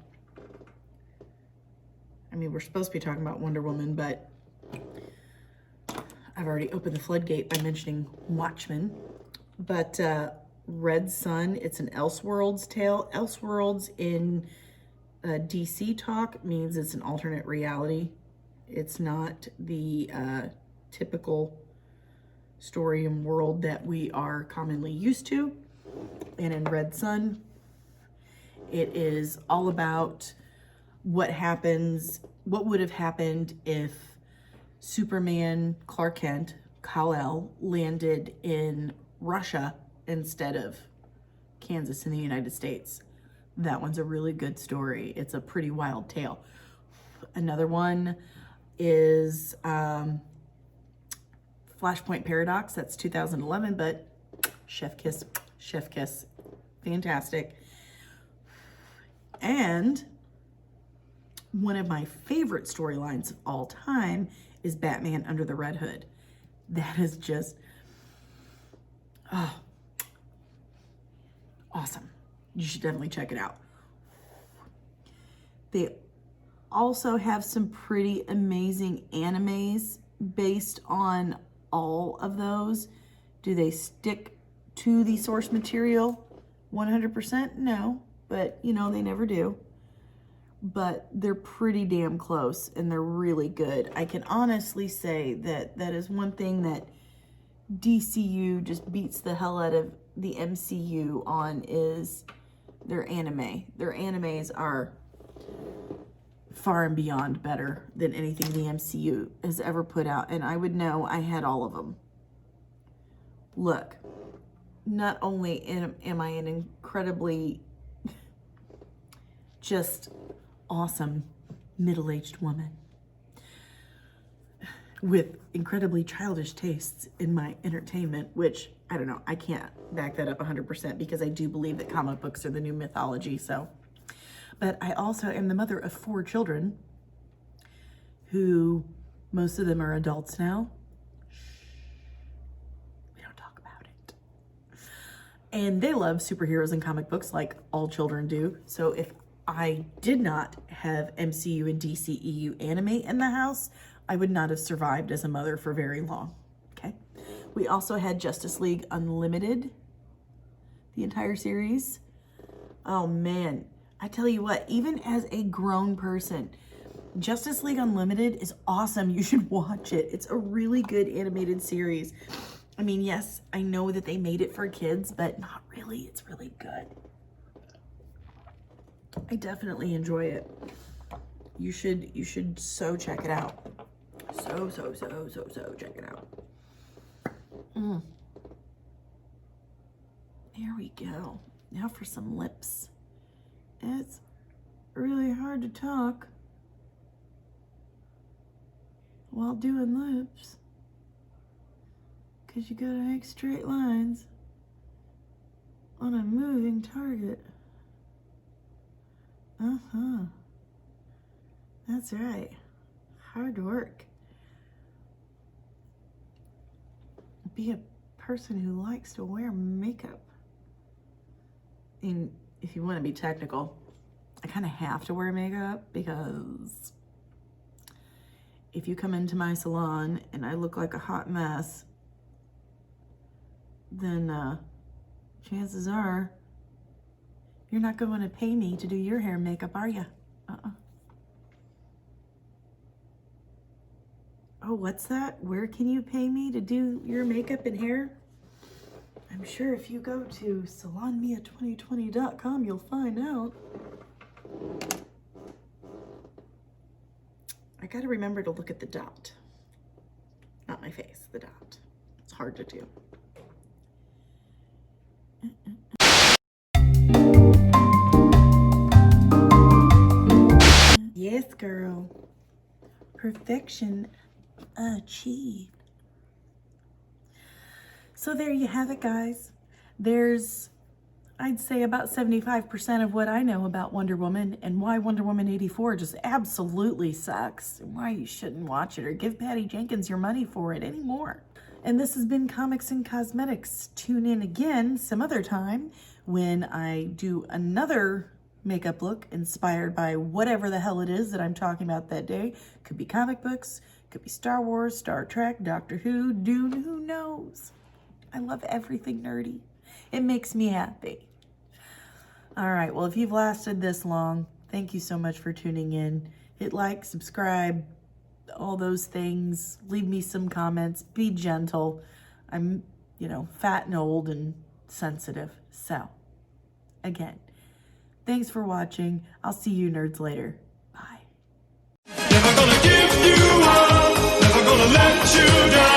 I mean, we're supposed to be talking about Wonder Woman, but I've already opened the floodgate by mentioning Watchmen. But Red Sun, it's an Elseworlds tale. Elseworlds in DC talk means it's an alternate reality. It's not the typical story and world that we are commonly used to. And in Red Sun, it is all about what would have happened if Superman, Clark Kent, Kal-El landed in Russia instead of Kansas in the United States. That one's a really good story. It's a pretty wild tale. Another one is Flashpoint Paradox, that's 2011, but chef kiss, fantastic. And one of my favorite storylines of all time is Batman Under the Red Hood. That is just, oh, awesome. You should definitely check it out. They also have some pretty amazing animes based on all of those. Do they stick to the source material 100%? No, but you know, they never do. But they're pretty damn close and they're really good. I can honestly say that that is one thing that DCU just beats the hell out of the MCU on, is their anime. Their animes are far and beyond better than anything the MCU has ever put out. And I would know, I had all of them. Look, not only am I an incredibly just awesome middle-aged woman with incredibly childish tastes in my entertainment, which I don't know, I can't back that up 100% because I do believe that comic books are the new mythology. So, but I also am the mother of 4 children who, most of them are adults now. We don't talk about it. And they love superheroes and comic books like all children do. So if I did not have MCU and DCEU anime in the house, I would not have survived as a mother for very long, okay? We also had Justice League Unlimited, the entire series. Oh man, I tell you what, even as a grown person, Justice League Unlimited is awesome. You should watch it. It's a really good animated series. I mean, yes, I know that they made it for kids, but not really. It's really good. I definitely enjoy it. You should so check it out. So check it out. There we go. Now for some lips. It's really hard to talk while doing lips, because you gotta make straight lines on a moving target. That's right. Hard work. Be a person who likes to wear makeup. And if you want to be technical, I kind of have to wear makeup because if you come into my salon and I look like a hot mess, then chances are you're not going to pay me to do your hair and makeup, are you? Oh, what's that? Where can you pay me to do your makeup and hair? I'm sure if you go to salonmia2020.com, you'll find out. I gotta remember to look at the dot. Not my face, the dot. It's hard to do. Yes, girl. Perfection achieved. So there you have it, guys. There's, I'd say, about 75% of what I know about Wonder Woman and why Wonder Woman 84 just absolutely sucks, and why you shouldn't watch it or give Patty Jenkins your money for it anymore. And this has been Comics and Cosmetics. Tune in again some other time when I do another makeup look inspired by whatever the hell it is that I'm talking about that day. Could be comic books, could be Star Wars, Star Trek, Doctor Who, Dune, who knows? I love everything nerdy. It makes me happy. All right, well, if you've lasted this long, thank you so much for tuning in. Hit like, subscribe, all those things. Leave me some comments. Be gentle. I'm, fat and old and sensitive. So, again, thanks for watching. I'll see you nerds later. Bye. Never gonna give you up, never gonna let you down.